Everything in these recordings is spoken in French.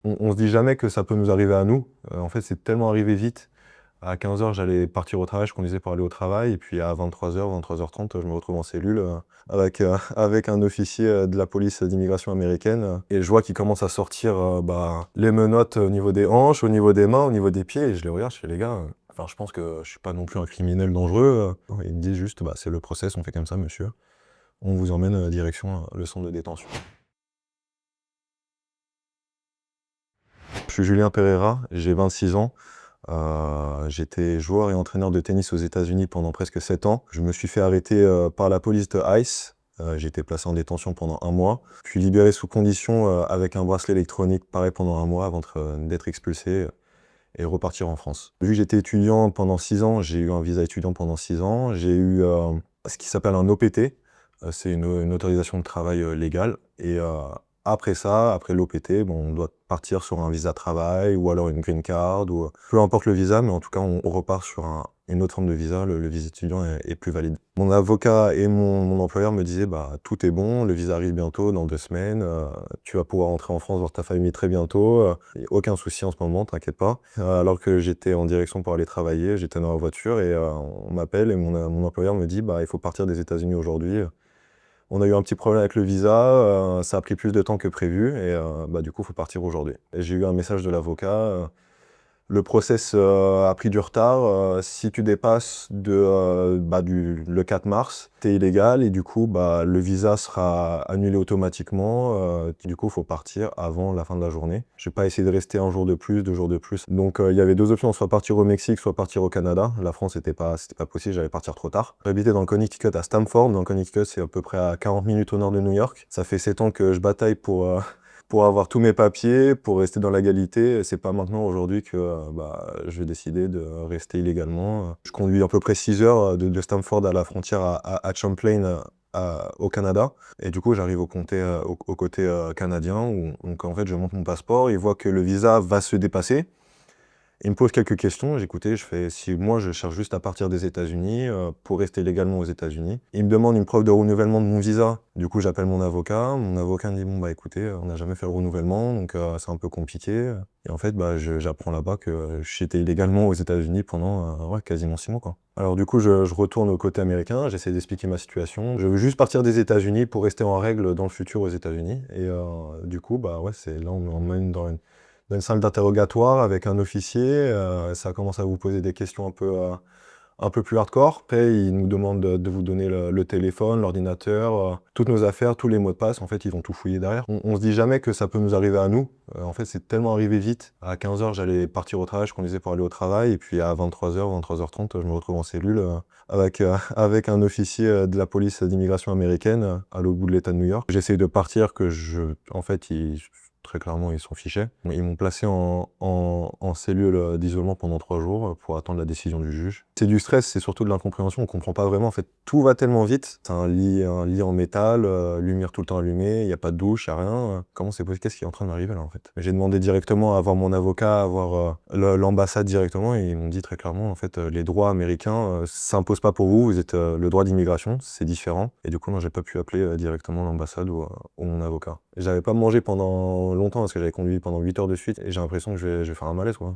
On se dit jamais que ça peut nous arriver à nous. En fait, c'est tellement arrivé vite. À 15h, j'allais partir au travail, je conduisais pour aller au travail et puis à 23h, 23h30, je me retrouve en cellule, avec un officier, de la police d'immigration américaine, et je vois qu'il commence à sortir, les menottes au niveau des hanches, au niveau des mains, au niveau des pieds et je les regarde, je fais: «Les gars, enfin je pense que je suis pas non plus un criminel dangereux», Ils me disent juste: «Bah, c'est le process, on fait comme ça monsieur. On vous emmène, direction, le centre de détention». Je suis Julien Pereira, j'ai 26 ans. J'étais joueur et entraîneur de tennis aux États-Unis pendant presque 7 ans. Je me suis fait arrêter, par la police de ICE. J'ai été placé en détention pendant 1 mois, puis libéré sous condition, avec un bracelet électronique, pareil pendant 1 mois avant d'être expulsé, et repartir en France. Vu que j'étais étudiant pendant 6 ans, j'ai eu un visa étudiant pendant 6 ans. J'ai eu, ce qui s'appelle un OPT, c'est une autorisation de travail, légale et après ça, après l'OPT, bon, on doit partir sur un visa travail ou alors une green card ou peu importe le visa, mais en tout cas, on repart sur une autre forme de visa. Le visa étudiant est plus valide. Mon avocat et mon employeur me disaient: «Bah, tout est bon, le visa arrive bientôt, dans 2 semaines, tu vas pouvoir rentrer en France voir ta famille très bientôt, y a aucun souci en ce moment, t'inquiète pas». Alors que j'étais en direction pour aller travailler, j'étais dans la voiture et on m'appelle et mon employeur me dit: «Bah, il faut partir des États-Unis aujourd'hui». On a eu un petit problème avec le visa, ça a pris plus de temps que prévu et du coup, il faut partir aujourd'hui. Et j'ai eu un message de l'avocat, le process, a pris du retard, si tu dépasses le 4 mars, tu es illégal et du coup, le visa sera annulé automatiquement, du coup, il faut partir avant la fin de la journée. Je vais pas essayer de rester 1 jour de plus, 2 jours de plus. Donc il y avait 2 options, soit partir au Mexique, soit partir au Canada. La France, c'était pas possible, j'allais partir trop tard. J'habitais dans le Connecticut à Stamford. Dans le Connecticut, c'est à peu près à 40 minutes au nord de New York. Ça fait 7 ans que je bataille pour avoir tous mes papiers, pour rester dans la légalité. C'est pas maintenant, aujourd'hui, que je vais décider de rester illégalement. Je conduis à peu près 6 heures de Stamford à la frontière à Champlain, au Canada. Et du coup, j'arrive au côté canadien, où donc en fait, je montre mon passeport, ils voient que le visa va se dépasser. Il me pose quelques questions, j'écoutais, je fais: «Si moi je cherche juste à partir des États-Unis, pour rester légalement aux États-Unis». Il me demande une preuve de renouvellement de mon visa. Du coup, j'appelle mon avocat me dit: «Bon, bah, écoutez, on n'a jamais fait le renouvellement, donc c'est un peu compliqué». Et en fait, j'apprends là-bas que j'étais illégalement aux États-Unis pendant, ouais, quasiment 6 mois, quoi. Alors du coup, je retourne au côté américain, j'essaie d'expliquer ma situation. Je veux juste partir des États-Unis pour rester en règle dans le futur aux États-Unis et du coup, ouais, c'est là, on m'emmène dans une salle d'interrogatoire avec un officier, ça commence à vous poser des questions un peu plus hardcore. Après, ils nous demandent de vous donner le téléphone, l'ordinateur, toutes nos affaires, tous les mots de passe. En fait, ils vont tout fouiller derrière. On se dit jamais que ça peut nous arriver à nous. En fait, c'est tellement arrivé vite. À 15h, j'allais partir au travail, je conduisais pour aller au travail et puis à 23h, 23h30, je me retrouve en cellule, avec un officier, de la police d'immigration américaine, à l'autre bout de l'État de New York. J'essaye de partir en fait, très clairement, ils s'en fichaient. Ils m'ont placé en cellule, d'isolement pendant 3 jours, pour attendre la décision du juge. C'est du stress, c'est surtout de l'incompréhension, on comprend pas vraiment. En fait, tout va tellement vite. C'est un lit en métal, lumière tout le temps allumée, il y a pas de douche, il y a rien, comment c'est possible? Qu'est-ce qui est en train de m'arriver là, en fait? J'ai demandé directement à voir mon avocat, à voir, l'ambassade directement et ils m'ont dit très clairement, en fait, les droits américains, s'imposent pas pour vous, vous êtes, le droit d'immigration, c'est différent. Et du coup, non, j'ai pas pu appeler, directement l'ambassade ou mon avocat. J'avais pas mangé pendant longtemps parce que j'avais conduit pendant 8 heures de suite et j'ai l'impression que je vais faire un malaise, quoi.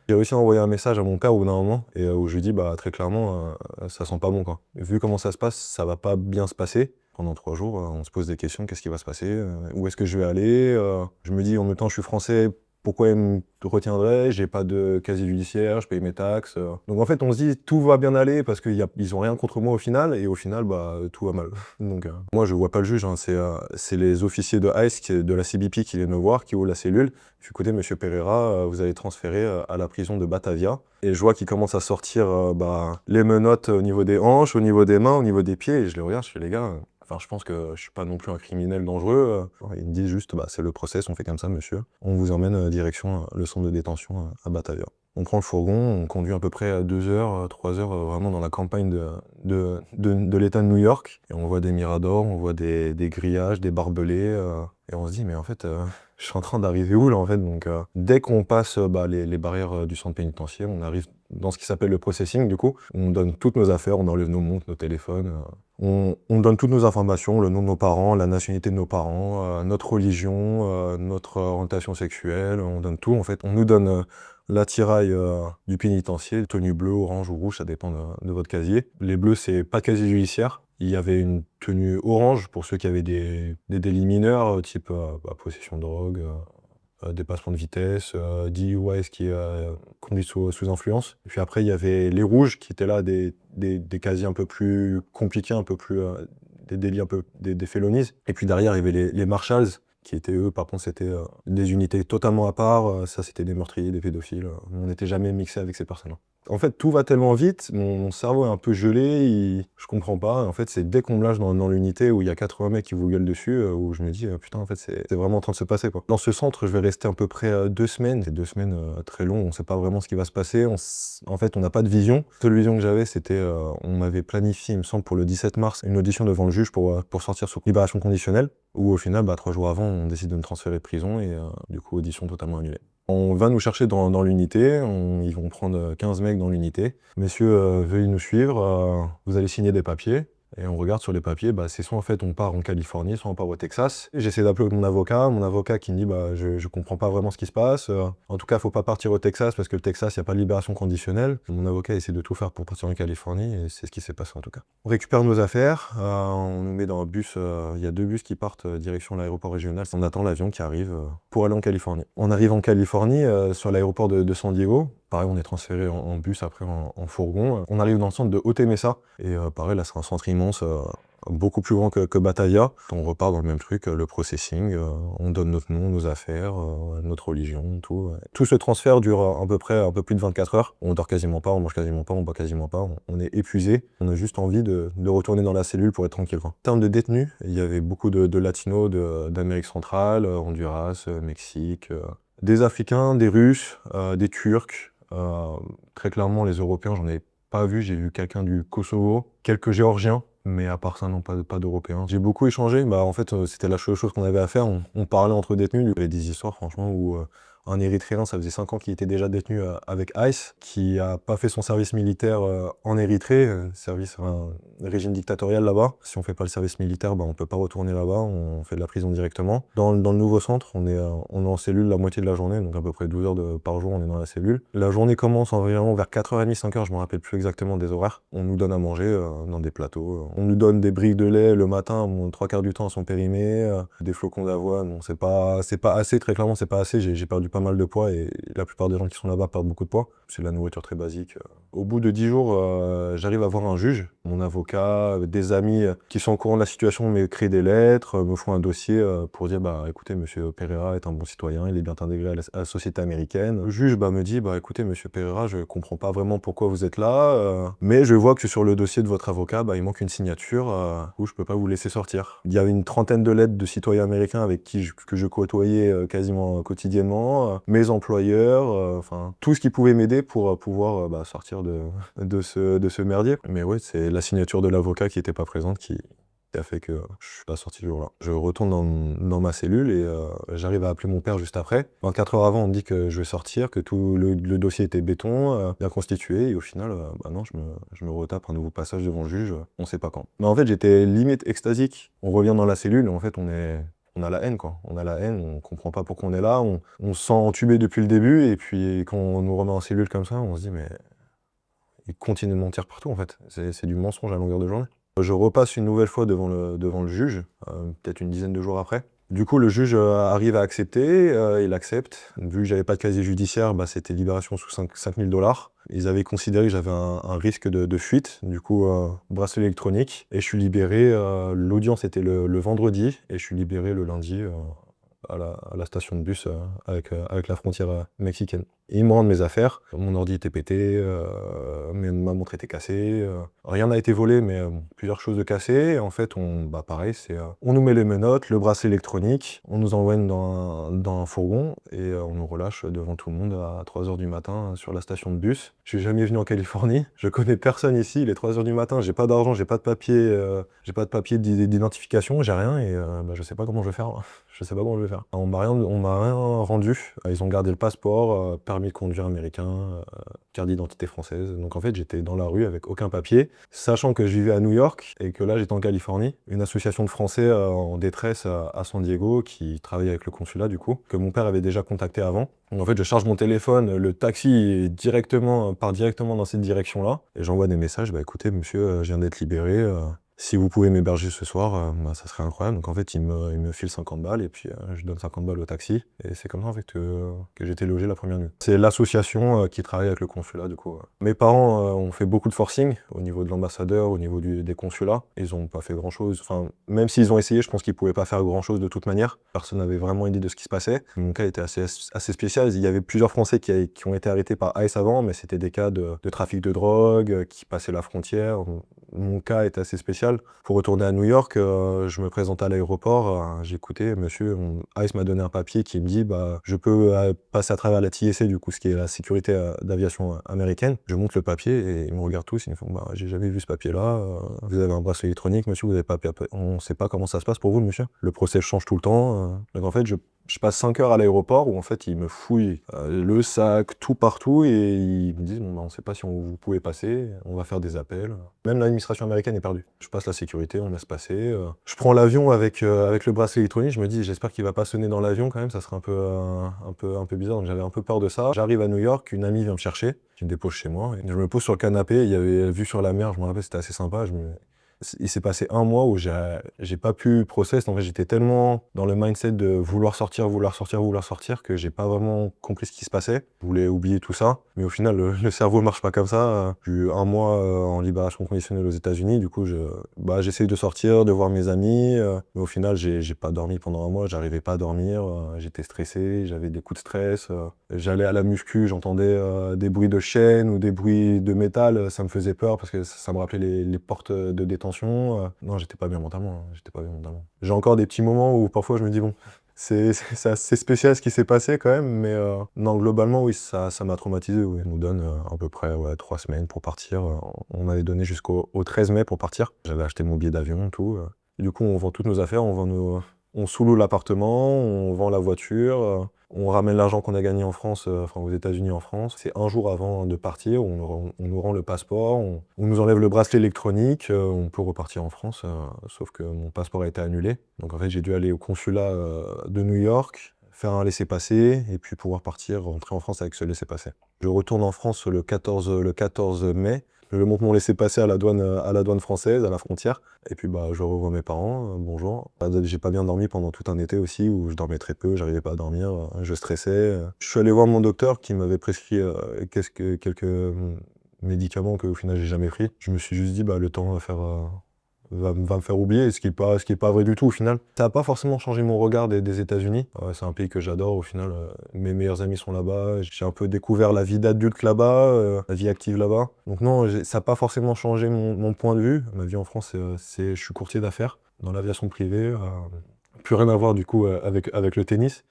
J'ai réussi à envoyer un message à mon père au bout d'un moment et où je lui dis: «Bah, très clairement, ça sent pas bon, quoi. Vu comment ça se passe, ça va pas bien se passer». Pendant 3 jours, on se pose des questions: «Qu'est-ce qui va se passer? Où est-ce que je vais aller?» Je me dis: «En même temps, je suis français, pourquoi ils me retiendraient? J'ai pas de casier judiciaire, je paye mes taxes». Donc en fait, on se dit: «Tout va bien aller» parce qu'ils ont rien contre moi au final et au final, tout va mal. Donc moi, je vois pas le juge, hein, c'est les officiers de ICE, de la CBP qui viennent me voir, qui ouvrent la cellule. Je fais: «Écoutez, monsieur Pereira, vous allez transférer, à la prison de Batavia». Et je vois qu'il commence à sortir, les menottes au niveau des hanches, au niveau des mains, au niveau des pieds et je les regarde, je fais: «Les gars, enfin, je pense que je suis pas non plus un criminel dangereux». Ils me disent juste: «Bah, c'est le process, on fait comme ça, monsieur. On vous emmène, direction, le centre de détention, à Batavia». On prend le fourgon, on conduit à peu près 2 heures, 3 heures, vraiment dans la campagne de l'État de New York et on voit des miradors, on voit des grillages, des barbelés, et on se dit: «Mais en fait, je suis en train d'arriver où là, en fait?» Donc dès qu'on passe, les barrières, du centre pénitentiaire, on arrive dans ce qui s'appelle le processing, du coup. On donne toutes nos affaires, on enlève nos montres, nos téléphones. On donne toutes nos informations, le nom de nos parents, la nationalité de nos parents, notre religion, notre orientation sexuelle, on donne tout, en fait. On nous donne l'attirail du pénitencier, tenue bleue, orange ou rouge, ça dépend de votre casier. Les bleus, c'est pas casier judiciaire. Il y avait une tenue orange pour ceux qui avaient des délits mineurs, type possession de drogue, dépassement de vitesse, DUI, ce qui est conduite sous influence. Et puis après, il y avait les rouges qui étaient là, des casiers un peu plus compliqués, un peu plus des délits un peu des félonies. Et puis derrière, il y avait les marshals, qui étaient eux, par contre, c'était des unités totalement à part. Ça, c'était des meurtriers, des pédophiles. On n'était jamais mixé avec ces personnes-là. En fait, tout va tellement vite, mon cerveau est un peu gelé, je comprends pas. En fait, c'est dès qu'on me lâche dans l'unité où il y a 80 mecs qui vous gueulent dessus, où je me dis, putain, en fait, c'est vraiment en train de se passer, quoi. Dans ce centre, je vais rester à peu près 2 semaines. C'est 2 semaines très longues, on sait pas vraiment ce qui va se passer. En fait, on n'a pas de vision. La seule vision que j'avais, c'était, on m'avait planifié, il me semble, pour le 17 mars, une audition devant le juge pour sortir sur libération conditionnelle, où au final, 3 jours avant, on décide de me transférer de prison et du coup, audition totalement annulée. On va nous chercher dans l'unité, ils vont prendre 15 mecs dans l'unité. Messieurs, veuillez nous suivre, vous allez signer des papiers. Et on regarde sur les papiers, c'est soit en fait on part en Californie, soit on part au Texas. J'essaie d'appeler mon avocat qui me dit je comprends pas vraiment ce qui se passe. En tout cas, faut pas partir au Texas parce que le Texas, il n'y a pas de libération conditionnelle. Mon avocat essaie de tout faire pour partir en Californie et c'est ce qui s'est passé en tout cas. On récupère nos affaires, on nous met dans un bus, il y a 2 bus qui partent direction l'aéroport régional. On attend l'avion qui arrive pour aller en Californie. On arrive en Californie sur l'aéroport de San Diego. Pareil, on est transféré en bus, après en fourgon. On arrive dans le centre de Otay Mesa. Et pareil, là, c'est un centre immense, beaucoup plus grand que Batavia. On repart dans le même truc, le processing. On donne notre nom, nos affaires, notre religion, tout. Tout ce transfert dure à peu près un peu plus de 24 heures. On dort quasiment pas, on mange quasiment pas, on boit quasiment pas. On est épuisé. On a juste envie de retourner dans la cellule pour être tranquille, quoi. En termes de détenus, il y avait beaucoup de latinos d'Amérique centrale, Honduras, Mexique, des Africains, des Russes, des Turcs. Très clairement, les Européens, j'en ai pas vu. J'ai vu quelqu'un du Kosovo, quelques Géorgiens, mais à part ça, non, pas d'Européens. J'ai beaucoup échangé. En fait, c'était la seule chose qu'on avait à faire. On parlait entre détenus. Il y avait des histoires, franchement, où un Érythréen, ça faisait 5 ans qu'il était déjà détenu avec ICE, qui a pas fait son service militaire en Érythrée, régime dictatorial là-bas. Si on fait pas le service militaire, on peut pas retourner là-bas, on fait de la prison directement. Dans le nouveau centre, on est en cellule la moitié de la journée, donc à peu près 12 heures par jour, on est dans la cellule. La journée commence environ vers 4h30, 5h, je me rappelle plus exactement des horaires. On nous donne à manger dans des plateaux. On nous donne des briques de lait le matin, 3/4 du temps elles sont périmées, des flocons d'avoine, bon, c'est pas assez, très clairement c'est pas assez, j'ai perdu pas mal de poids et la plupart des gens qui sont là-bas perdent beaucoup de poids. C'est de la nourriture très basique. Au bout de 10 jours, j'arrive à voir un juge, mon avocat, des amis qui sont au courant de la situation m'écrivent des lettres, me font un dossier pour dire écoutez, monsieur Pereira est un bon citoyen, il est bien intégré à la société américaine. Le juge me dit écoutez, monsieur Pereira, je comprends pas vraiment pourquoi vous êtes là, mais je vois que sur le dossier de votre avocat, il manque une signature où je peux pas vous laisser sortir. Il y avait une trentaine de lettres de citoyens américains avec que je côtoyais quasiment quotidiennement, mes employeurs, enfin tout ce qui pouvait m'aider pour pouvoir sortir de ce merdier. Mais ouais, c'est la signature de l'avocat qui était pas présente qui a fait que je suis pas sorti ce jour-là. Je retourne dans ma cellule et j'arrive à appeler mon père juste après. 24 heures avant, on me dit que je vais sortir, que tout le dossier était béton, bien constitué, et au final, non, je me retape un nouveau passage devant le juge, on sait pas quand. Mais en fait, j'étais limite extasique. On revient dans la cellule et en fait, on a la haine, quoi. On a la haine, on comprend pas pourquoi on est là, on se sent entubé depuis le début, et puis quand on nous remet en cellule comme ça, on se dit, mais il continue de mentir partout, en fait. C'est du mensonge à longueur de journée. Je repasse une nouvelle fois devant le juge, peut-être une dizaine de jours après. Du coup, le juge arrive à accepter, il accepte. Vu que j'avais pas de casier judiciaire, c'était libération sous 5 000 $. Ils avaient considéré que j'avais un risque de fuite, du coup, bracelet électronique. Et je suis libéré, l'audience était le vendredi, et je suis libéré le lundi à la station de bus avec la frontière mexicaine. Et ils me rendent mes affaires, mon ordi était pété, ma montre était cassée, rien n'a été volé, mais plusieurs choses de cassées. Et en fait, pareil, on nous met les menottes, le bracelet électronique, on nous envoie dans un fourgon et on nous relâche devant tout le monde à 3h du matin sur la station de bus. Je suis jamais venu en Californie, je connais personne ici, il est 3h du matin, j'ai pas d'argent, j'ai pas de papier d'identification, j'ai rien et je sais pas comment je vais faire. Je sais pas comment je vais faire. On m'a rien rendu. Ils ont gardé le passeport, permis de conduire américain, carte d'identité française. Donc en fait, j'étais dans la rue avec aucun papier, sachant que je vivais à New York et que là, j'étais en Californie. Une association de Français en détresse à San Diego qui travaille avec le consulat, du coup, que mon père avait déjà contacté avant. Donc en fait, je charge mon téléphone, le taxi est part directement dans cette direction-là, et j'envoie des messages, bah écoutez, monsieur, je viens d'être libéré, si vous pouvez m'héberger ce soir, bah, ça serait incroyable. Donc en fait, il me file 50 balles, et puis je donne 50 balles au taxi, et c'est comme ça en fait que j'ai été logé la première nuit. C'est l'association qui travaille avec le consulat, du coup. Mes parents ont fait beaucoup de forcing au niveau de l'ambassadeur, au niveau des consulats. Ils ont pas fait grand-chose. Enfin, même s'ils ont essayé, je pense qu'ils pouvaient pas faire grand-chose de toute manière. Personne n'avait vraiment idée de ce qui se passait. Mon cas était assez spécial. Il y avait plusieurs Français qui ont été arrêtés par ICE avant, mais c'était des cas de trafic de drogue, qui passaient la frontière. Mon cas était assez spécial. Pour retourner à New York, je me présente à l'aéroport, j'ai écouté, monsieur, ICE m'a donné un papier qui me dit, bah, je peux passer à travers la TSA, du coup, ce qui est la sécurité d'aviation américaine. Je montre le papier et ils me regardent tous, ils me font, bah, j'ai jamais vu ce papier-là, vous avez un bracelet électronique, monsieur, vous avez pas papier. On sait pas comment ça se passe pour vous, monsieur. Le procès change tout le temps. Donc en fait, je passe 5 heures à l'aéroport où en fait ils me fouillent le sac, tout partout, et ils me disent, bon, bah, on sait pas si vous pouvez passer, on va faire des appels. Même l'administration américaine est perdue. Je passe la sécurité, on me laisse passer. Je prends l'avion avec le bracelet électronique, je me dis, j'espère qu'il va pas sonner dans l'avion quand même, ça serait un peu bizarre, donc j'avais un peu peur de ça. J'arrive à New York, une amie vient me chercher, qui me dépose chez moi, et je me pose sur le canapé, il y avait vue sur la mer, je me rappelle, c'était assez sympa. Il s'est passé un mois où j'ai pas pu process. En fait, j'étais tellement dans le mindset de vouloir sortir, que j'ai pas vraiment compris ce qui se passait. Je voulais oublier tout ça, mais au final, le cerveau marche pas comme ça. J'ai eu un mois en libération conditionnelle aux États-Unis. Du coup, j'essaye de sortir, de voir mes amis, mais au final, j'ai pas dormi pendant un mois. J'arrivais pas à dormir. J'étais stressé, j'avais des coups de stress. J'allais à la muscu, j'entendais des bruits de chaîne ou des bruits de métal. Ça me faisait peur parce que ça me rappelait les portes de détention. Non, j'étais pas bien mentalement. J'ai encore des petits moments où parfois je me dis, bon, c'est assez spécial ce qui s'est passé quand même, mais non, globalement, oui, ça m'a traumatisé. Oui. On nous donne à peu près 3 semaines pour partir. On m'avait donné jusqu'au 13 mai pour partir. J'avais acheté mon billet d'avion, tout. Et du coup, on vend toutes nos affaires, on sous-loue l'appartement, on vend la voiture, on ramène l'argent qu'on a gagné en France, enfin aux États-Unis en France. C'est un jour avant de partir, on nous rend le passeport, on nous enlève le bracelet électronique, on peut repartir en France, sauf que mon passeport a été annulé. Donc en fait, j'ai dû aller au consulat de New York, faire un laissez-passer, et puis pouvoir rentrer en France avec ce laissez-passer. Je retourne en France le 14 mai. Je montre mon laissez-passer à la douane française, à la frontière. Et puis bah, je revois mes parents, bonjour. J'ai pas bien dormi pendant tout un été aussi, où je dormais très peu, j'arrivais pas à dormir, je stressais. Je suis allé voir mon docteur qui m'avait prescrit quelques médicaments qu'au final j'ai jamais pris. Je me suis juste dit, bah, le temps va me faire oublier, ce qui est pas vrai du tout au final. Ça n'a pas forcément changé mon regard des États-Unis. C'est un pays que j'adore au final. Mes meilleurs amis sont là-bas. J'ai un peu découvert la vie d'adulte là-bas, la vie active là-bas. Donc non, ça n'a pas forcément changé mon point de vue. Ma vie en France, je suis courtier d'affaires dans l'aviation privée. Plus rien à voir du coup avec le tennis.